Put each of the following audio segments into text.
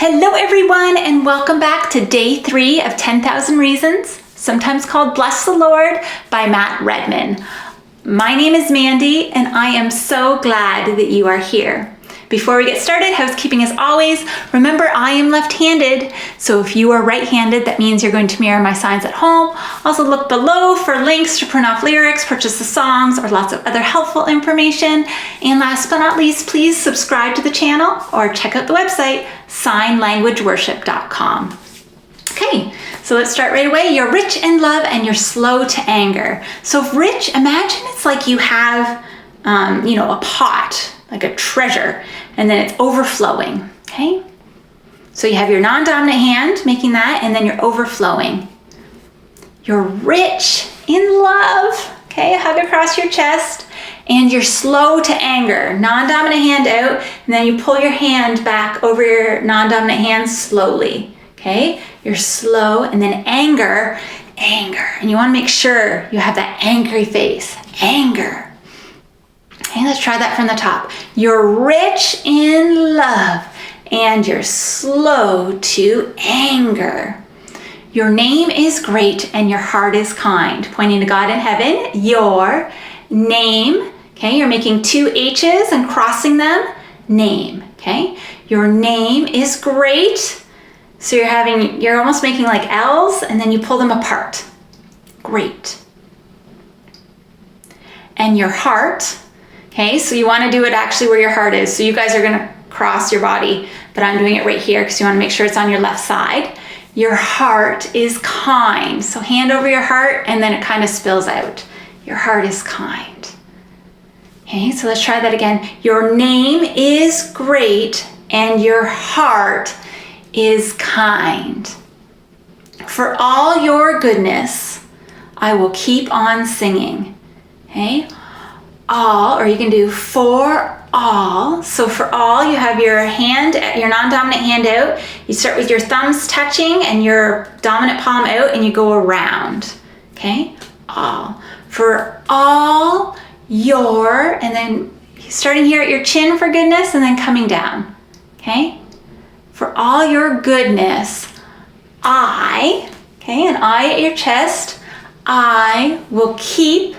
Hello everyone, and welcome back to day 3 of 10,000 Reasons, sometimes called Bless the Lord by Matt Redman. My name is Mandy, and I am so glad that you are here. Before we get started, housekeeping as always. Remember, I am left-handed, so if you are right-handed, that means you're going to mirror my signs at home. Also look below for links to print off lyrics, purchase the songs, or lots of other helpful information. And last but not least, please subscribe to the channel or check out the website, signlanguageworship.com. Okay, so let's start right away. You're rich in love and you're slow to anger. So rich, imagine it's like you have, a pot, like a treasure, and then it's overflowing, okay? So you have your non-dominant hand making that, and then you're overflowing. You're rich in love, okay? Hug across your chest, and you're slow to anger. Non-dominant hand out, and then you pull your hand back over your non-dominant hand slowly, okay? You're slow, and then anger, and you wanna make sure you have that angry face, anger. Okay, let's try that from the top. You're rich in love and you're slow to anger. Your name is great and your heart is kind. Pointing to God in heaven, your name. Okay, you're making 2 H's and crossing them. Name, okay? Your name is great. So you're almost making like L's and then you pull them apart. Great. And your heart. Okay, so you want to do it actually where your heart is. So you guys are going to cross your body, but I'm doing it right here because you want to make sure it's on your left side. Your heart is kind. So hand over your heart and then it kind of spills out. Your heart is kind. Okay, so let's try that again. Your name is great and your heart is kind. For all your goodness, I will keep on singing. Okay? All, or you can do for all. So for all, you have your hand, your non-dominant hand out. You start with your thumbs touching and your dominant palm out and you go around. Okay? All. For all your, and then starting here at your chin for goodness and then coming down. Okay? For all your goodness, I, okay, an I at your chest, I will keep.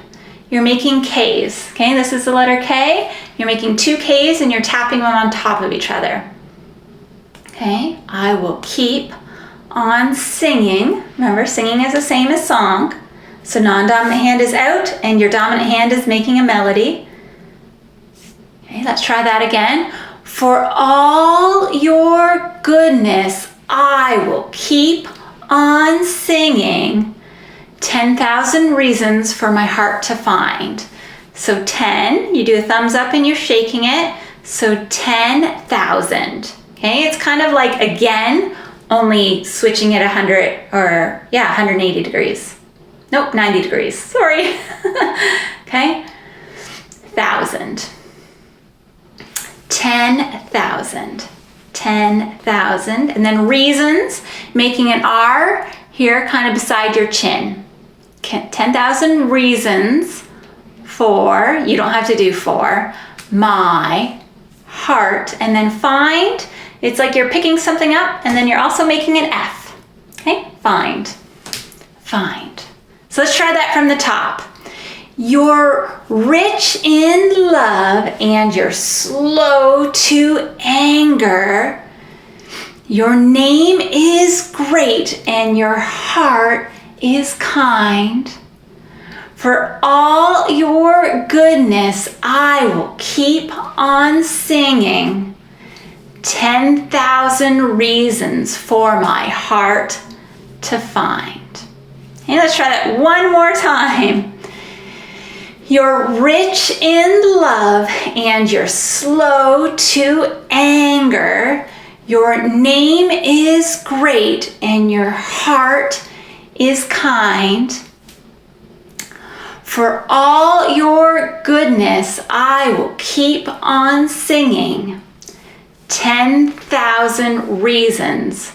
You're making K's, okay? This is the letter K. You're making 2 K's and you're tapping them on top of each other. Okay, I will keep on singing. Remember, singing is the same as song. So non-dominant hand is out and your dominant hand is making a melody. Okay, let's try that again. For all your goodness, I will keep on singing. 10,000 reasons for my heart to find. So 10, you do a thumbs up and you're shaking it. So 10,000. Okay, it's kind of like again, only switching it 180 degrees. Nope, 90 degrees. Sorry. Okay, 1,000. 10,000. 10,000. And then reasons, making an R here kind of beside your chin. 10,000 reasons for, you don't have to do for, my heart. And then find, it's like you're picking something up and then you're also making an F. Okay, find. Find. So let's try that from the top. You're rich in love and you're slow to anger. Your name is great and your heart is kind. For all your goodness, I will keep on singing. 10,000 reasons for my heart to find. Okay, let's try that one more time. You're rich in love and you're slow to anger. Your name is great and your heart is kind. For all your goodness, I will keep on singing. 10,000 reasons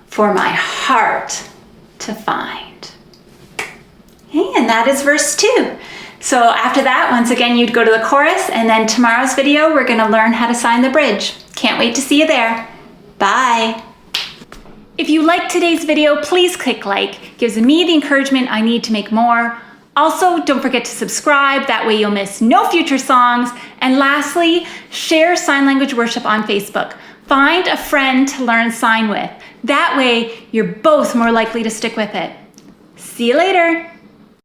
for my heart to find. Okay, and that is verse 2. So after that, once again, you'd go to the chorus, and then tomorrow's video, we're going to learn how to sign the bridge. Can't wait to see you there. Bye. If you liked today's video, please click like. It gives me the encouragement I need to make more. Also, don't forget to subscribe, that way you'll miss no future songs. And lastly, share Sign Language Worship on Facebook. Find a friend to learn sign with. That way, you're both more likely to stick with it. See you later.